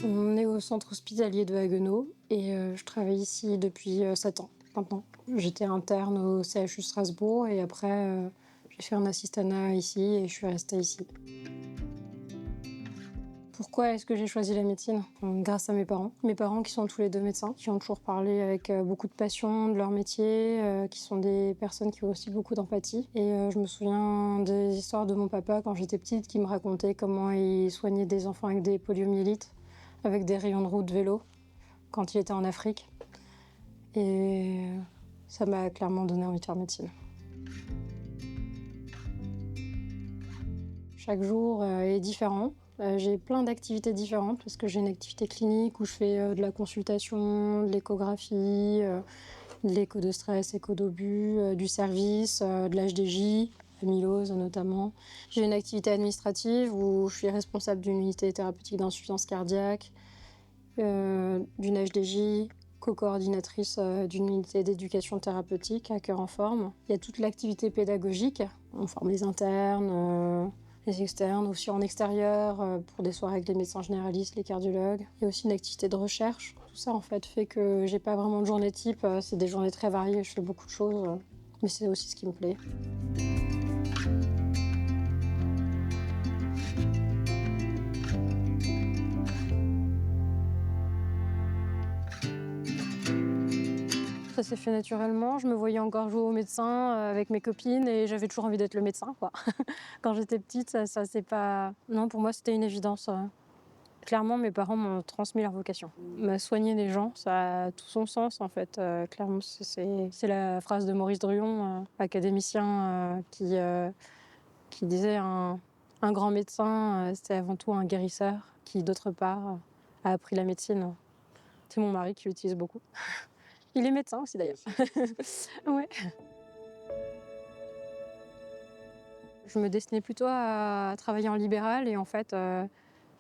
On est au centre hospitalier de Haguenau et je travaille ici depuis 7 ans maintenant. J'étais interne au CHU Strasbourg et après j'ai fait un assistanat ici et je suis restée ici. Pourquoi est-ce que j'ai choisi la médecine? Grâce à mes parents. Mes parents qui sont tous les deux médecins, qui ont toujours parlé avec beaucoup de passion de leur métier, qui sont des personnes qui ont aussi beaucoup d'empathie. Et je me souviens des histoires de mon papa quand j'étais petite qui me racontait comment il soignait des enfants avec des poliomyélites, avec des rayons de roue de vélo, quand il était en Afrique. Et ça m'a clairement donné envie de faire médecine. Chaque jour est différent. J'ai plein d'activités différentes parce que j'ai une activité clinique où je fais de la consultation, de l'échographie, de l'écho de stress, écho d'obus, du service, de l'HDJ, amylose notamment. J'ai une activité administrative où je suis responsable d'une unité thérapeutique d'insuffisance cardiaque, d'une HDJ, co-coordinatrice d'une unité d'éducation thérapeutique à Cœur en Forme. Il y a toute l'activité pédagogique, on forme les internes, les externes, aussi en extérieur, pour des soirées avec les médecins généralistes, les cardiologues. Il y a aussi une activité de recherche. Tout ça, en fait, fait que j'ai pas vraiment de journée type. C'est des journées très variées, je fais beaucoup de choses. Mais c'est aussi ce qui me plaît. Ça s'est fait naturellement. Je me voyais encore jouer au médecin avec mes copines et j'avais toujours envie d'être le médecin, quoi. Quand j'étais petite, ça c'est pas... Non, pour moi, c'était une évidence. Clairement, mes parents m'ont transmis leur vocation. Soigner les gens, ça a tout son sens, en fait. Clairement, c'est la phrase de Maurice Druon, académicien, qui disait un grand médecin, c'est avant tout un guérisseur qui, d'autre part, a appris la médecine. C'est mon mari qui l'utilise beaucoup. Il est médecin aussi, d'ailleurs. Ouais. Je me destinais plutôt à travailler en libéral et en fait,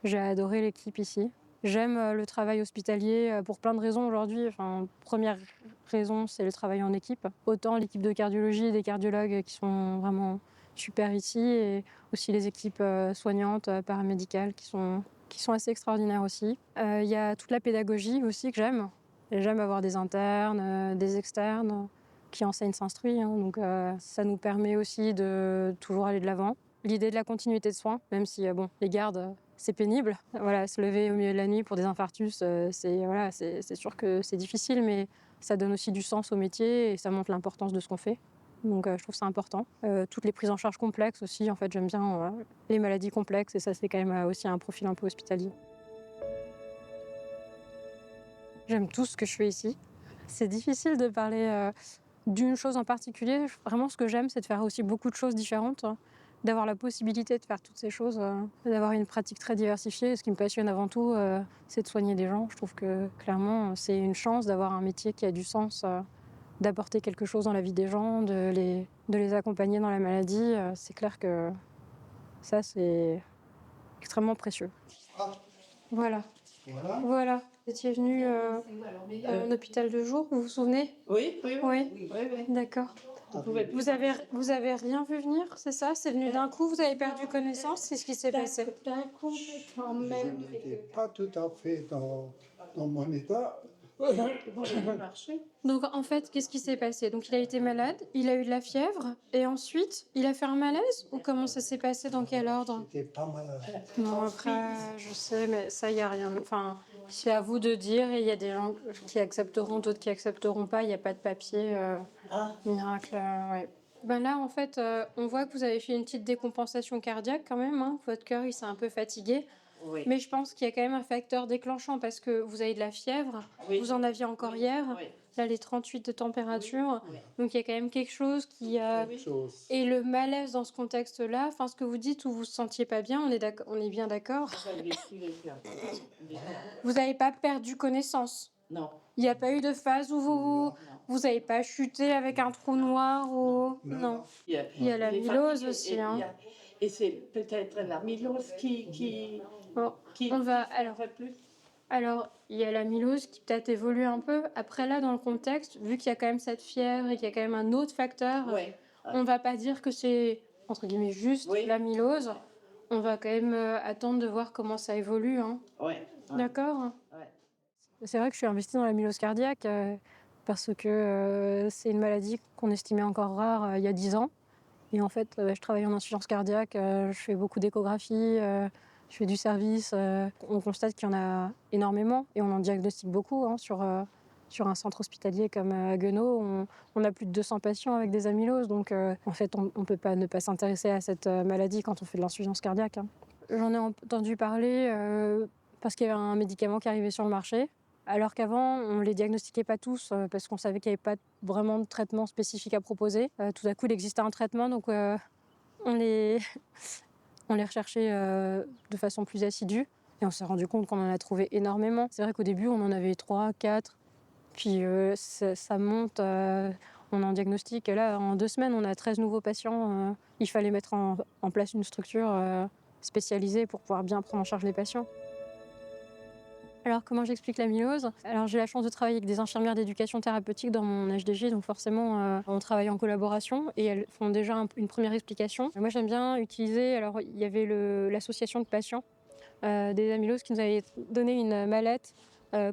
j'ai adoré l'équipe ici. J'aime le travail hospitalier pour plein de raisons aujourd'hui. Enfin, première raison, c'est le travail en équipe. Autant l'équipe de cardiologie et des cardiologues qui sont vraiment super ici et aussi les équipes soignantes, paramédicales qui sont assez extraordinaires aussi. Il y a toute la pédagogie aussi que j'aime. J'aime avoir des internes, des externes qui enseignent s'instruire. Donc ça nous permet aussi de toujours aller de l'avant. L'idée de la continuité de soins, même si bon, les gardes, c'est pénible. Voilà, se lever au milieu de la nuit pour des infarctus, c'est sûr que c'est difficile, mais ça donne aussi du sens au métier et ça montre l'importance de ce qu'on fait. Donc je trouve ça important. Toutes les prises en charge complexes aussi, en fait, j'aime bien les maladies complexes et ça, c'est quand même aussi un profil un peu hospitalier. J'aime tout ce que je fais ici. C'est difficile de parler d'une chose en particulier. Vraiment, ce que j'aime, c'est de faire aussi beaucoup de choses différentes, d'avoir la possibilité de faire toutes ces choses, d'avoir une pratique très diversifiée. Ce qui me passionne avant tout, c'est de soigner des gens. Je trouve que, clairement, c'est une chance d'avoir un métier qui a du sens, d'apporter quelque chose dans la vie des gens, de les accompagner dans la maladie. C'est clair que ça, c'est extrêmement précieux. Voilà. Voilà. Vous étiez venu en hôpital de jour, vous vous souvenez? Oui. Oui. D'accord. Vous avez rien vu venir, c'est ça? C'est venu d'un coup, vous avez perdu connaissance? C'est ce qui s'est passé? D'un coup, mais quand même. Je n'étais pas tout à fait dans mon état. marché. Donc en fait, qu'est-ce qui s'est passé? Donc il a été malade, il a eu de la fièvre et ensuite il a fait un malaise ou comment ça s'est passé? Dans quel ordre? J'étais pas malade. Non, Ensuite, après, je sais, mais ça, il y a rien. Enfin, c'est à vous de dire et il y a des gens qui accepteront, d'autres qui accepteront pas. Il n'y a pas de papier ah, miracle. Ouais. Ben là, en fait, on voit que vous avez fait une petite décompensation cardiaque quand même, hein. Votre cœur, il s'est un peu fatigué. oui, Mais je pense qu'il y a quand même un facteur déclenchant parce que vous avez de la fièvre, oui, vous en aviez encore hier, oui, là les 38 de température, oui, donc il y a quand même quelque chose qui a... oui. Chose. Et le malaise dans ce contexte-là, enfin ce que vous dites où vous vous sentiez pas bien, on est bien d'accord. J'avais vécu les gars. Vous n'avez pas perdu connaissance. Non, Il n'y a pas eu de phase où non. vous n'avez pas chuté avec un trou noir ou... Non. Il y a la Il est mylose fatigué aussi, et, hein. et c'est peut-être la mylose Bon, qui on va... en fait plus. Alors, il y a l'amylose qui peut-être évolue un peu. Après, là, dans le contexte, vu qu'il y a quand même cette fièvre et qu'il y a quand même un autre facteur, Oui, on va pas dire que c'est, entre guillemets, juste Oui. l'amylose. On va quand même attendre de voir comment ça évolue, hein. oui, D'accord? ouais. C'est vrai que je suis investie dans l'amylose cardiaque parce que c'est une maladie qu'on estimait encore rare il y a 10 ans. Et en fait, je travaille en insuffisance cardiaque, je fais beaucoup d'échographies, je fais du service. On constate qu'il y en a énormément et on en diagnostique beaucoup, hein, sur un centre hospitalier comme à Guenot. On a plus de 200 patients avec des amyloses. Donc, en fait, on ne peut pas ne pas s'intéresser à cette maladie quand on fait de l'insuffisance cardiaque, hein. J'en ai entendu parler parce qu'il y avait un médicament qui arrivait sur le marché. Alors qu'avant, on ne les diagnostiquait pas tous parce qu'on savait qu'il n'y avait pas vraiment de traitement spécifique à proposer. Tout à coup, il existait un traitement, donc on les, on les recherchait de façon plus assidue. Et on s'est rendu compte qu'on en a trouvé énormément. C'est vrai qu'au début, on en avait 3, 4, puis ça monte, on en diagnostique. Et là, en 2 semaines, on a 13 nouveaux patients. Il fallait mettre en place une structure spécialisée pour pouvoir bien prendre en charge les patients. Alors, comment j'explique l'amylose? Alors, j'ai la chance de travailler avec des infirmières d'éducation thérapeutique dans mon HDG, donc forcément, on travaille en collaboration et elles font déjà une première explication. Moi, j'aime bien utiliser, alors il y avait l'association de patients des amyloses qui nous avait donné une mallette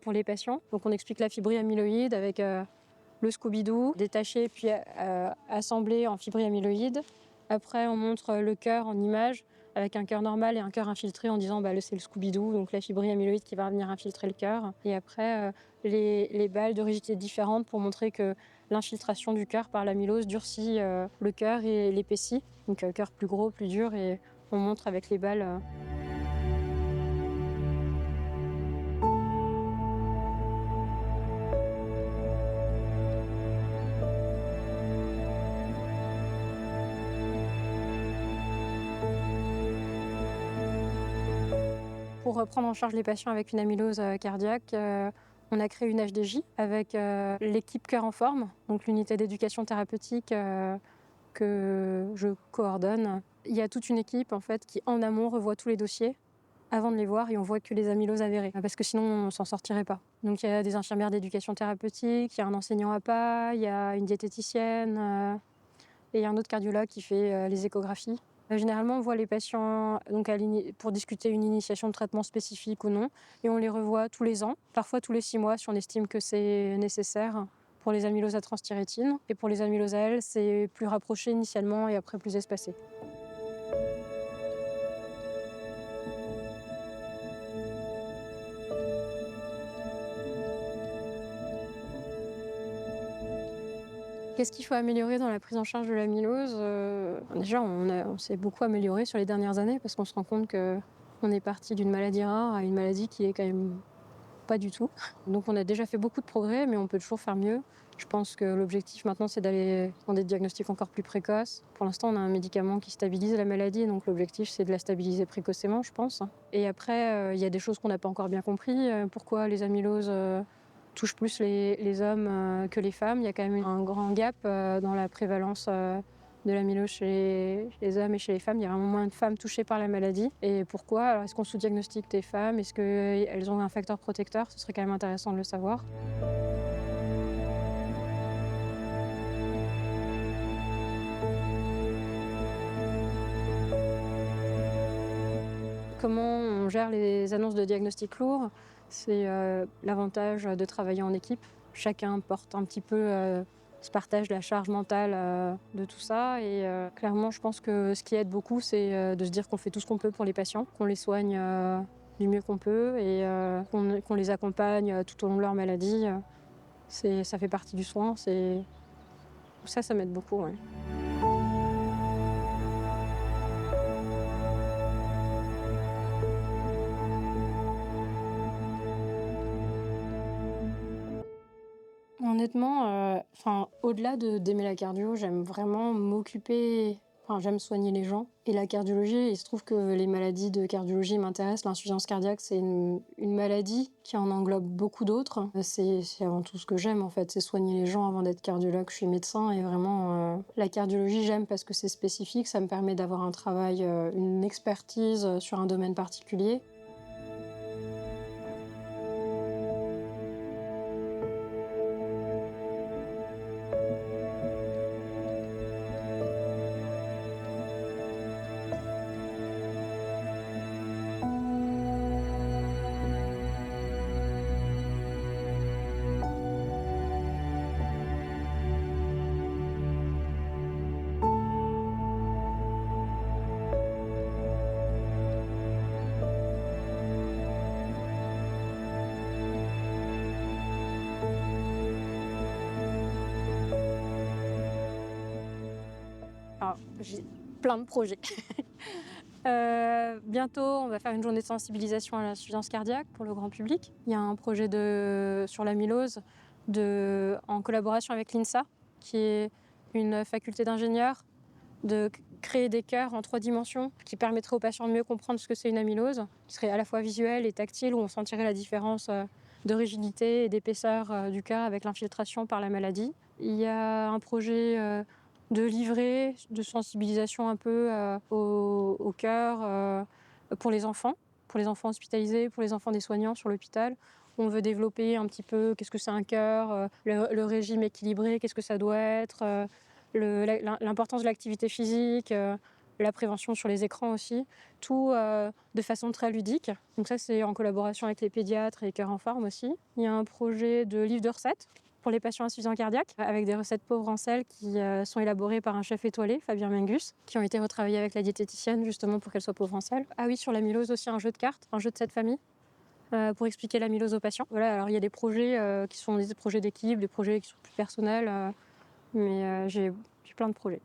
pour les patients. Donc, on explique la fibrie amyloïde avec le Scooby-Doo détaché puis assemblé en fibrie amyloïde. Après, on montre le cœur en image avec un cœur normal et un cœur infiltré en disant c'est le Scooby-Doo, donc la fibrie amyloïde qui va venir infiltrer le cœur. Et après, les balles de rigidité différentes pour montrer que l'infiltration du cœur par l'amylose durcit le cœur et l'épaissit. Donc le cœur plus gros, plus dur, et on montre avec les balles. Pour prendre en charge les patients avec une amylose cardiaque, on a créé une HDJ avec l'équipe Cœur en Forme, donc l'unité d'éducation thérapeutique que je coordonne. Il y a toute une équipe en fait qui en amont revoit tous les dossiers avant de les voir et on voit que les amyloses avérées parce que sinon on s'en sortirait pas. Donc il y a des infirmières d'éducation thérapeutique, il y a un enseignant APA, il y a une diététicienne et il y a un autre cardiologue qui fait les échographies. Généralement, on voit les patients donc, pour discuter une initiation de traitement spécifique ou non, et on les revoit tous les ans, parfois tous les 6 mois si on estime que c'est nécessaire pour les amyloses à transthyrétine. Et pour les amyloses à L, c'est plus rapproché initialement et après plus espacé. Qu'est-ce qu'il faut améliorer dans la prise en charge de l'amylose? Déjà, on s'est beaucoup amélioré sur les dernières années parce qu'on se rend compte qu'on est parti d'une maladie rare à une maladie qui est quand même pas du tout. Donc on a déjà fait beaucoup de progrès, mais on peut toujours faire mieux. Je pense que l'objectif maintenant, c'est d'aller dans des diagnostics encore plus précoces. Pour l'instant, on a un médicament qui stabilise la maladie, donc l'objectif, c'est de la stabiliser précocement, je pense. Et après, il y a des choses qu'on n'a pas encore bien compris. Pourquoi les amyloses touchent plus les hommes que les femmes? Il y a quand même un grand gap dans la prévalence de l'amylose chez les hommes et chez les femmes. Il y a vraiment moins de femmes touchées par la maladie. Et pourquoi? Alors, est-ce qu'on sous-diagnostique des femmes? Est-ce qu'elles ont un facteur protecteur? Ce serait quand même intéressant de le savoir. Comment on gère les annonces de diagnostic lourds? C'est l'avantage de travailler en équipe. Chacun porte un petit peu, se partage la charge mentale de tout ça et clairement, je pense que ce qui aide beaucoup, c'est de se dire qu'on fait tout ce qu'on peut pour les patients, qu'on les soigne du mieux qu'on peut et qu'on les accompagne tout au long de leur maladie. Ça fait partie du soin. Ça m'aide beaucoup, ouais. Honnêtement, au-delà d'aimer la cardio, j'aime vraiment j'aime soigner les gens et la cardiologie, il se trouve que les maladies de cardiologie m'intéressent. L'insuffisance cardiaque, c'est une maladie qui en englobe beaucoup d'autres. C'est avant tout ce que j'aime, en fait, c'est soigner les gens avant d'être cardiologue. Je suis médecin et vraiment, la cardiologie, j'aime parce que c'est spécifique, ça me permet d'avoir un travail, une expertise, sur un domaine particulier. Alors, j'ai plein de projets. Bientôt, on va faire une journée de sensibilisation à l'insuffisance cardiaque pour le grand public. Il y a un projet sur l'amylose en collaboration avec l'INSA, qui est une faculté d'ingénieurs, de créer des cœurs en 3 dimensions qui permettraient aux patients de mieux comprendre ce que c'est une amylose, qui serait à la fois visuelle et tactile, où on sentirait la différence de rigidité et d'épaisseur du cœur avec l'infiltration par la maladie. Il y a un projet de livret, de sensibilisation un peu au cœur pour les enfants hospitalisés, pour les enfants des soignants sur l'hôpital. On veut développer un petit peu qu'est-ce que c'est un cœur, le régime équilibré, qu'est-ce que ça doit être, l'importance de l'activité physique, la prévention sur les écrans aussi, tout de façon très ludique. Donc ça, c'est en collaboration avec les pédiatres et Cœur en Forme aussi. Il y a un projet de livre de recettes pour les patients insuffisants cardiaques, avec des recettes pauvres en sel qui sont élaborées par un chef étoilé, Fabien Mengus, qui ont été retravaillées avec la diététicienne justement pour qu'elles soient pauvres en sel. Ah oui, sur l'amylose aussi, un jeu de cartes, un jeu de cette famille, pour expliquer l'amylose aux patients. Voilà, alors il y a des projets qui sont des projets d'équipe, des projets qui sont plus personnels, mais j'ai plein de projets.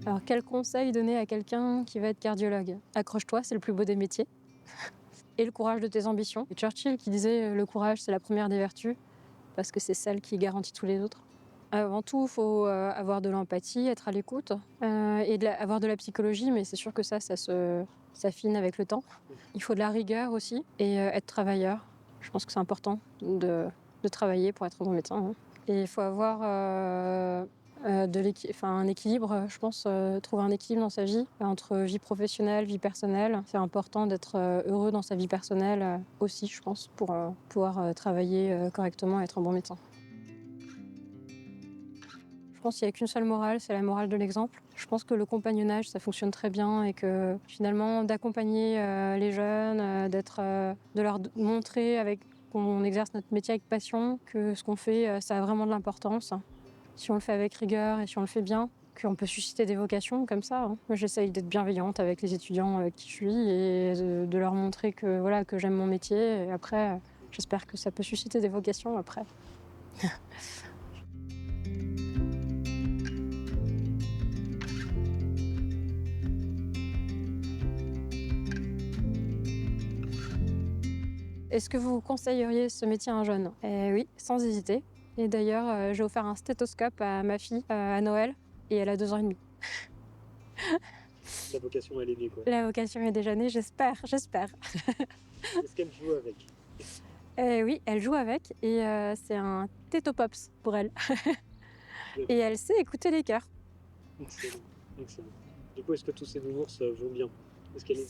Alors, quel conseil donner à quelqu'un qui va être cardiologue? Accroche-toi, c'est le plus beau des métiers. Et le courage de tes ambitions. Et Churchill qui disait le courage, c'est la première des vertus, parce que c'est celle qui garantit tous les autres. Avant tout, il faut avoir de l'empathie, être à l'écoute et avoir de la psychologie, mais c'est sûr que ça s'affine avec le temps. Il faut de la rigueur aussi et être travailleur. Je pense que c'est important de travailler pour être un bon médecin, hein. Et il faut avoir un équilibre, je pense, trouver un équilibre dans sa vie, entre vie professionnelle, vie personnelle. C'est important d'être heureux dans sa vie personnelle aussi, je pense, pour pouvoir travailler correctement et être un bon médecin. Je pense qu'il n'y a qu'une seule morale, c'est la morale de l'exemple. Je pense que le compagnonnage, ça fonctionne très bien et que finalement, d'accompagner les jeunes, de leur montrer qu'on exerce notre métier avec passion, que ce qu'on fait, ça a vraiment de l'importance. Si on le fait avec rigueur et si on le fait bien, qu'on peut susciter des vocations comme ça, hein. Moi, j'essaye d'être bienveillante avec les étudiants avec qui je suis et de leur montrer que, voilà, que j'aime mon métier. Et après, j'espère que ça peut susciter des vocations après. Est-ce que vous conseilleriez ce métier à un jeune? Oui, sans hésiter. Et d'ailleurs, j'ai offert un stéthoscope à ma fille à Noël et elle a 2 ans et demi. La vocation, elle est née, quoi. La vocation est déjà née, j'espère. Est-ce qu'elle joue avec? Oui, elle joue avec et c'est un Tétopops pour elle. Et elle sait écouter les cœurs. Excellent, excellent. Du coup, est-ce que tous ces nounours vont bien? Est-ce qu'elle les a tous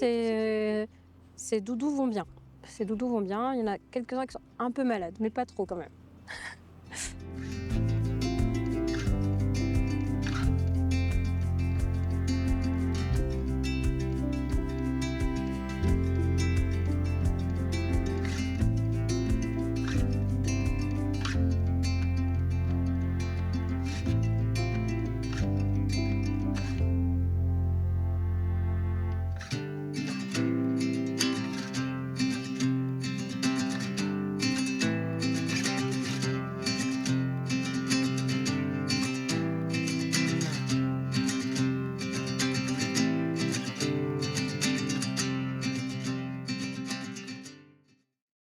Ces ces doudous vont bien. Ces doudous vont bien. Il y en a quelques-uns qui sont un peu malades, mais pas trop quand même.